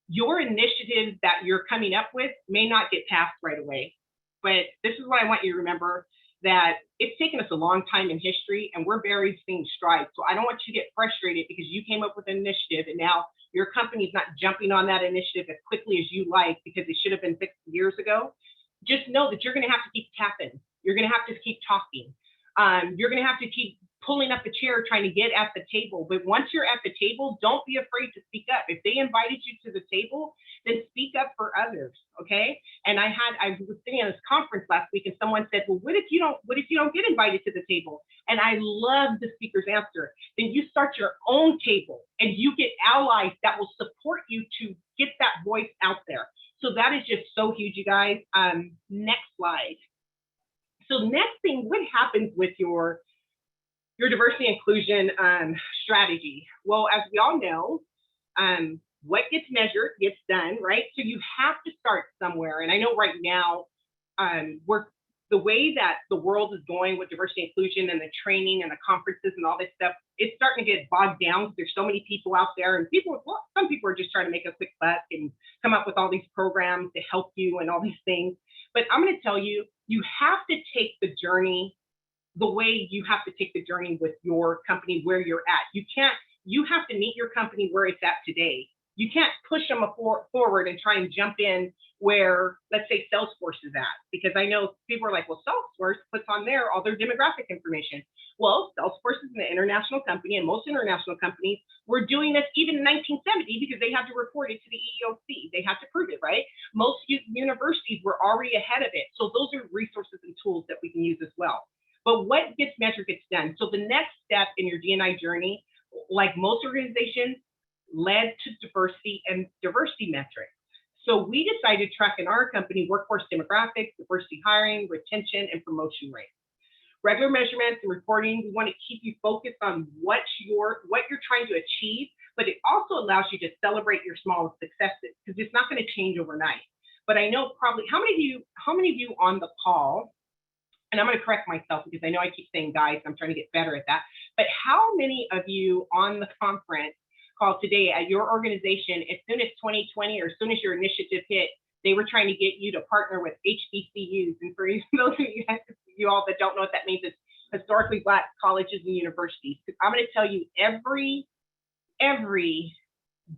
your initiatives that you're coming up with may not get passed right away. But this is what I want you to remember. that it's taken us a long time in history and we're barely seeing strides. So I don't want you to get frustrated because you came up with an initiative and now your company's not jumping on that initiative as quickly as you like because it should have been fixed years ago. Just know that you're going to have to keep tapping. You're going to have to keep talking. You're going to have to keep pulling up a chair trying to get at the table. But once you're at the table, don't be afraid to speak up. If they invited you to the table, then speak up for others, okay? And I was sitting at this conference last week and someone said, well, what if you don't get invited to the table? And I love the speaker's answer. Then you start your own table and you get allies that will support you to get that voice out there. So that is just so huge, you guys. Next slide. So next thing, what happens with your diversity inclusion strategy? Well, as we all know, what gets measured gets done, right? So you have to start somewhere. And I know right now, the way that the world is going with diversity inclusion and the training and the conferences and all this stuff, it's starting to get bogged down. There's so many people out there, and some people are just trying to make a quick buck and come up with all these programs to help you and all these things. But I'm going to tell you, you have to take the journey the way you have to take the journey with your company where you're at. You have to meet your company where it's at today. You can't push them forward and try and jump in where, let's say, Salesforce is at. Because I know people are like, well, Salesforce puts on there all their demographic information. Well, Salesforce is an international company, and most international companies were doing this even in 1970 because they had to report it to the EEOC. They had to prove it, right? Most universities were already ahead of it. So those are resources and tools that we can use as well. But what gets measured gets done. So the next step in your D&I journey, like most organizations, led to diversity and diversity metrics. So we decided to track in our company workforce demographics, diversity hiring, retention, and promotion rates. Regular measurements and reporting, we want to keep you focused on what you're trying to achieve, but it also allows you to celebrate your smallest successes because it's not going to change overnight. But I know probably how many of you on the call, and I'm going to correct myself because I know I keep saying guys, I'm trying to get better at that, but how many of you on the conference call today at your organization, as soon as 2020 or as soon as your initiative hit, they were trying to get you to partner with HBCUs? And for those of you all that don't know what that means, it's historically Black colleges and universities. I'm going to tell you, every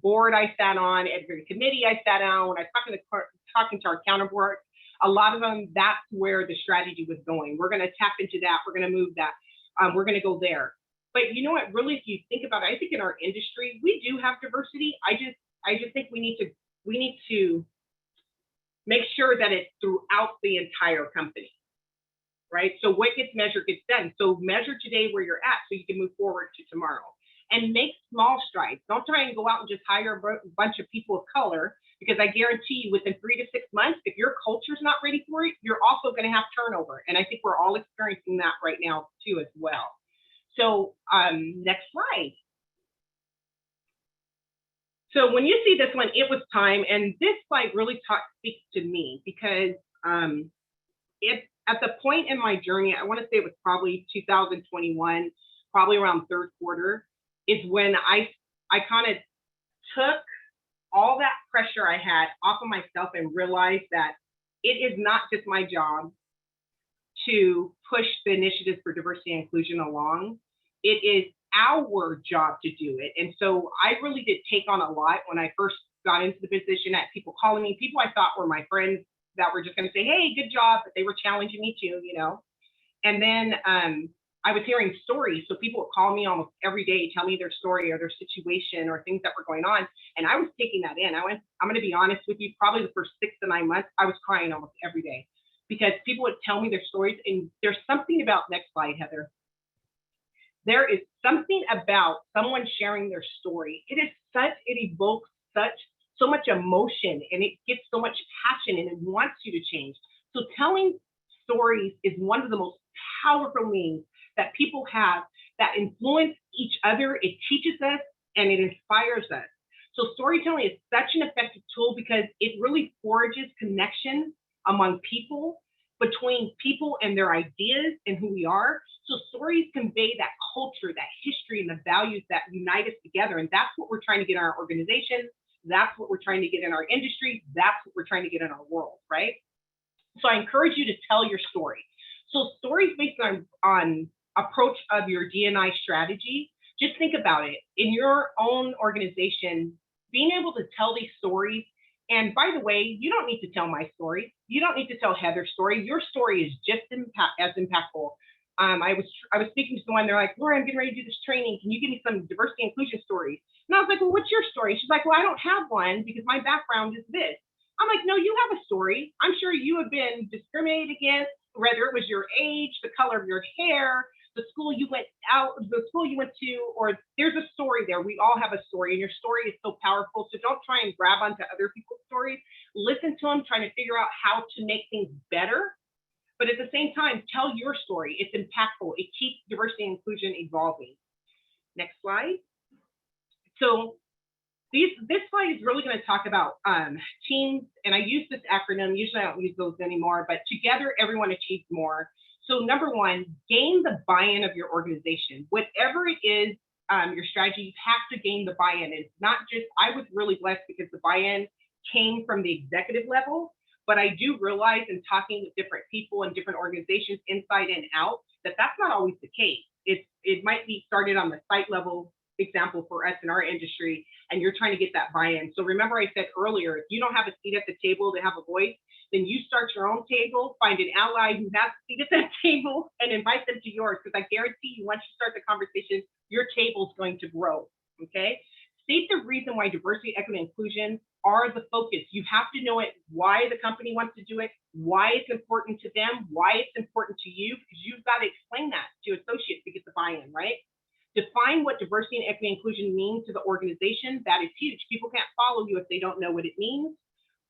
board I sat on, every committee I sat on, when I was talking to our counterparts, a lot of them, that's where the strategy was going. We're going to tap into that. We're going to move that. We're going to go there. But you know what, really, if you think about it, I think in our industry, we do have diversity. I just think we need to make sure that it's throughout the entire company, right? So what gets measured gets done. So measure today where you're at so you can move forward to tomorrow. And make small strides. Don't try and go out and just hire a bunch of people of color, because I guarantee you within 3 to 6 months, if your culture's not ready for it, you're also going to have turnover. And I think we're all experiencing that right now too as well. So next slide. So when you see this one, it was time. And this slide really speaks to me because at the point in my journey, I want to say it was probably 2021, probably around third quarter, is when I kind of took all that pressure I had off of myself and realized that it is not just my job to push the initiatives for diversity and inclusion along. It is our job to do it. And so I really did take on a lot when I first got into the position. At people calling me, people I thought were my friends that were just going to say, hey, good job, but they were challenging me too, you know. And then I was hearing stories. So people would call me almost every day, tell me their story or their situation or things that were going on. And I was taking that in. I'm going to be honest with you, probably the first 6 to 9 months, I was crying almost every day because people would tell me their stories. And there's something about, next slide, Heather. There is something about someone sharing their story. It evokes so much emotion, and it gets so much passion, and it wants you to change. So telling stories is one of the most powerful means that people have that influence each other. It teaches us and it inspires us. So storytelling is such an effective tool because it really forges connection among people, between people and their ideas and who we are. So stories convey that culture, that history, and the values that unite us together. And that's what we're trying to get in our organization. That's what we're trying to get in our industry. That's what we're trying to get in our world, right? So I encourage you to tell your story. So stories based on approach of your D&I strategy, just think about it. In your own organization, being able to tell these stories, and by the way, you don't need to tell my story. You don't need to tell Heather's story. Your story is just as impactful. I was speaking to someone, they're like, Laura, I'm getting ready to do this training. Can you give me some diversity inclusion stories? And I was like, well, what's your story? She's like, well, I don't have one because my background is this. I'm like, no, you have a story. I'm sure you have been discriminated against, whether it was your age, the color of your hair, the school you went to, or there's a story there. We all have a story, and your story is so powerful. So don't try and grab onto other people's stories. Listen to them, trying to figure out how to make things better. But at the same time, tell your story. It's impactful. It keeps diversity and inclusion evolving. Next slide. So this slide is really going to talk about teams, and I use this acronym. Usually I don't use those anymore, but together everyone achieves more. So number one, gain the buy-in of your organization. Whatever it is, your strategy, you have to gain the buy-in. It's not just, I was really blessed because the buy-in came from the executive level, but I do realize in talking with different people and different organizations inside and out, that that's not always the case. It might be started on the site level, example for us in our industry, and you're trying to get that buy-in. So remember I said earlier, if you don't have a seat at the table to have a voice, then you start your own table, find an ally who has a seat at that table and invite them to yours. Because I guarantee you, once you start the conversation, your table's going to grow, okay? State the reason why diversity, equity, and inclusion are the focus. You have to know it, why the company wants to do it, why it's important to them, why it's important to you, because you've got to explain that to associates to get the buy-in, right? Define what diversity and equity and inclusion mean to the organization. That is huge. People can't follow you if they don't know what it means.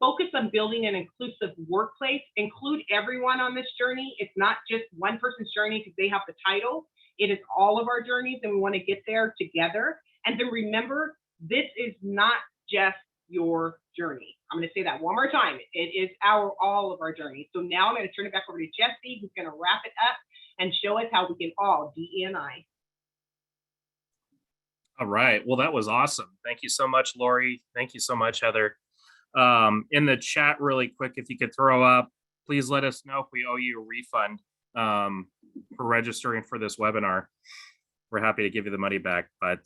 Focus on building an inclusive workplace. Include everyone on this journey. It's not just one person's journey because they have the title. It is all of our journeys, and we want to get there together. And then remember, this is not just your journey. I'm going to say that one more time. It is all of our journeys. So now I'm going to turn it back over to Jesse, who's going to wrap it up and show us how we can all DE&I. All right. Well, that was awesome. Thank you so much, Lori. Thank you so much, Heather. In the chat really quick, if you could throw up, please let us know if we owe you a refund for registering for this webinar. We're happy to give you the money back. But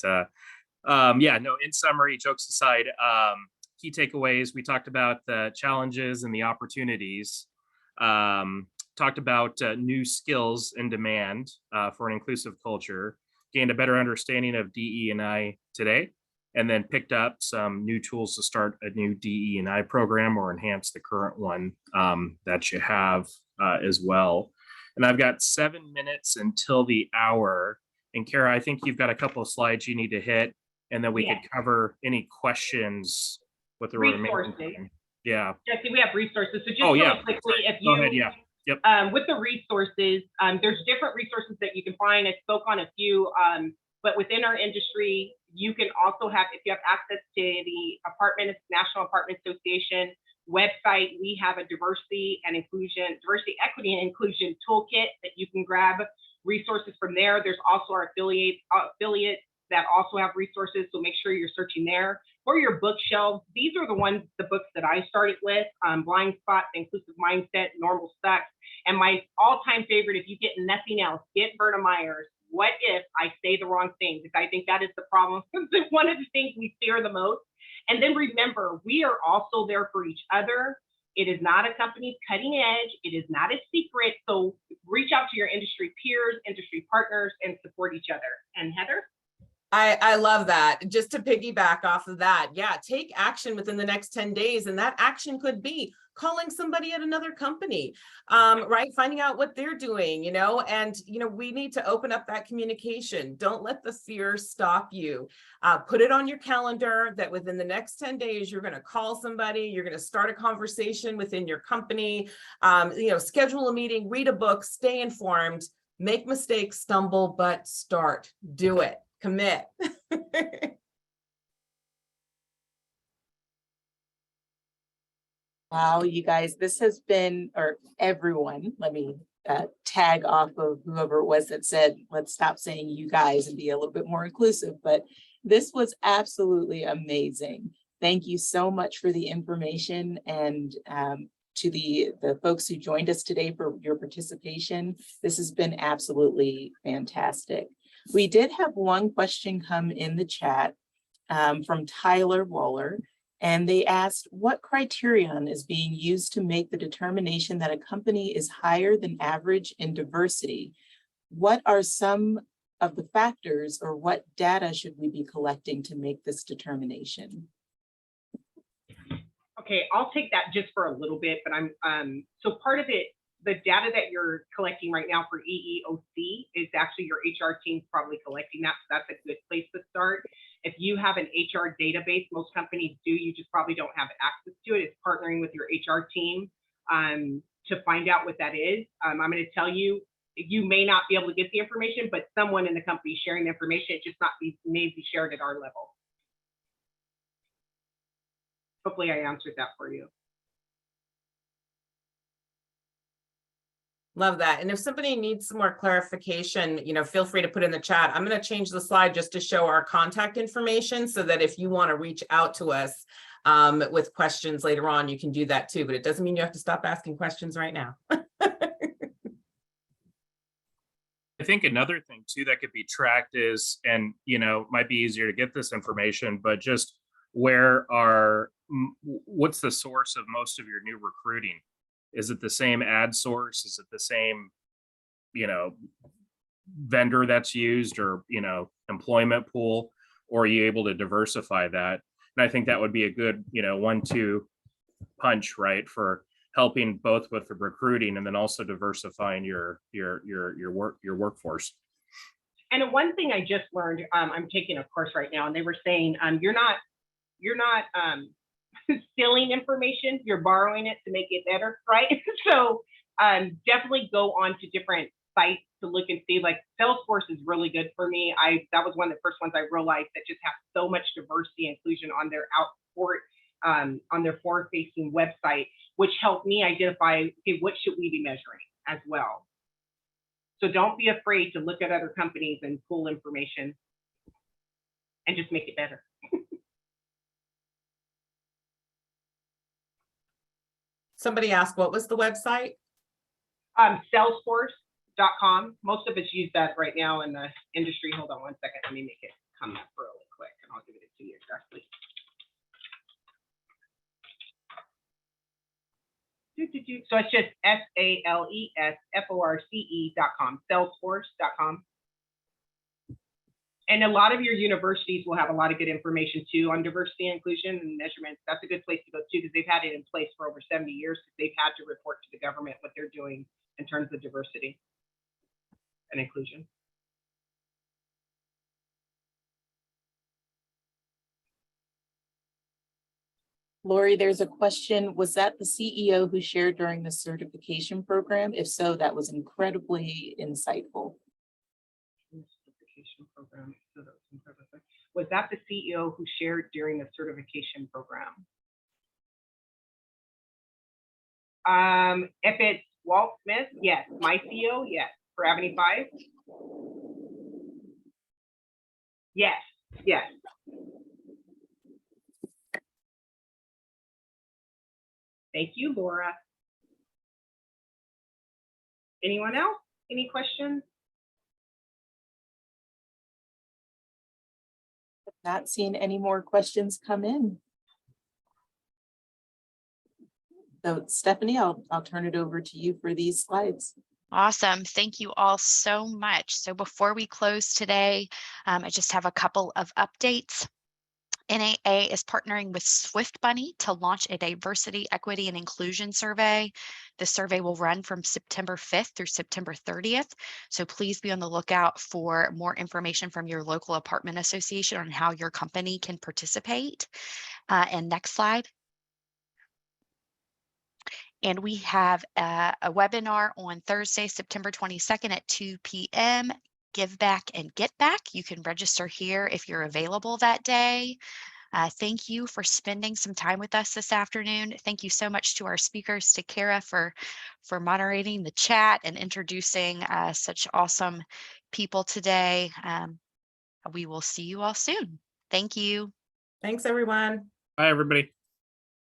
yeah, no, in summary, jokes aside, key takeaways, we talked about the challenges and the opportunities, talked about new skills in demand for an inclusive culture, gained a better understanding of DE&I today, and then picked up some new tools to start a new DE&I program or enhance the current one that you have as well. And I've got 7 minutes until the hour. And Kara, I think you've got a couple of slides you need to hit, and then we could cover any questions with the remaining time. Yeah. Jesse, we have resources. So just really quickly, if you, go ahead, Yep. With the resources, there's different resources that you can find. I spoke on a few, but within our industry, you can also have, if you have access to the National Apartment Association website, we have a diversity, equity, and inclusion toolkit that you can grab resources from there. There's also our affiliates that also have resources, so make sure you're searching there. For your bookshelves, these are the books that I started with, Blind Spot, Inclusive Mindset, Normal Sucks, and my all-time favorite, if you get nothing else, get Berta Myers, What If I Say the Wrong Thing? Because I think that is the problem. It's one of the things we fear the most. And then remember, we are also there for each other. It is not a company's cutting edge. It is not a secret. So reach out to your industry peers, industry partners, and support each other. And Heather? I love that. Just to piggyback off of that, yeah, take action within the next 10 days. And that action could be calling somebody at another company, right? Finding out what they're doing, and, we need to open up that communication. Don't let the fear stop you. Put it on your calendar that within the next 10 days, you're going to call somebody, you're going to start a conversation within your company, schedule a meeting, read a book, stay informed, make mistakes, stumble, but start, do it. Commit. Wow, you guys, this has been, or everyone, let me tag off of whoever it was that said, let's stop saying you guys and be a little bit more inclusive, but this was absolutely amazing. Thank you so much for the information, and to the folks who joined us today for your participation. This has been absolutely fantastic. We did have one question come in the chat from Tyler Waller, and they asked, what criterion is being used to make the determination that a company is higher than average in diversity? What are some of the factors, or what data should we be collecting to make this determination? Okay, I'll take that just for a little bit, but so part of it, the data that you're collecting right now for EEOC is actually your HR team's probably collecting that, so that's a good place to start. If you have an HR database, most companies do, you just probably don't have access to it. It's partnering with your HR team to find out what that is. I'm going to tell you, you may not be able to get the information, but someone in the company is sharing the information. It just may be shared at our level. Hopefully I answered that for you. Love that. And if somebody needs some more clarification, feel free to put in the chat. I'm going to change the slide just to show our contact information so that if you want to reach out to us with questions later on, you can do that too. But it doesn't mean you have to stop asking questions right now. I think another thing too that could be tracked is, and might be easier to get this information, but just what's the source of most of your new recruiting? Is it the same ad source? Is it the same, vendor that's used, or, employment pool, or are you able to diversify that? And I think that would be a good, 1-2 punch, right, for helping both with the recruiting and then also diversifying your workforce. And one thing I just learned, I'm taking a course right now, and they were saying you're not stealing information, you're borrowing it to make it better, right? So definitely go on to different sites to look and see. Like Salesforce is really good for me. That was one of the first ones I realized that just have so much diversity and inclusion on their on their forward-facing website, which helped me identify, okay, what should we be measuring as well? So don't be afraid to look at other companies and pull information and just make it better. Somebody asked, what was the website? Salesforce.com. Most of us use that right now in the industry. Hold on one second. Let me make it come up really quick, and I'll give it to you exactly. So it's just SALESFORCE.com, Salesforce.com. And a lot of your universities will have a lot of good information too on diversity and inclusion and measurements. That's a good place to go too, because they've had it in place for over 70 years, because they've had to report to the government what they're doing in terms of diversity and inclusion. Lori, there's a question. Was that the CEO who shared during the certification program? If so, that was incredibly insightful. Program. Was that the CEO who shared during the certification program? If it's Walt Smith, yes. My CEO, yes. For Avenue 5? Yes, yes. Thank you, Laura. Anyone else? Any questions? Not seen any more questions come in. So Stephanie, I'll turn it over to you for these slides. Awesome. Thank you all so much. So before we close today, I just have a couple of updates. NAA is partnering with Swift Bunny to launch a diversity, equity, and inclusion survey. The survey will run from September 5th through September 30th. So please be on the lookout for more information from your local apartment association on how your company can participate. And next slide. And we have a webinar on Thursday, September 22nd at 2 p.m. Give Back and Get Back. You can register here if you're available that day. Thank you for spending some time with us this afternoon. Thank you so much to our speakers, to Kara for moderating the chat and introducing such awesome people today. We will see you all soon. Thank you. Thanks, everyone. Bye, everybody.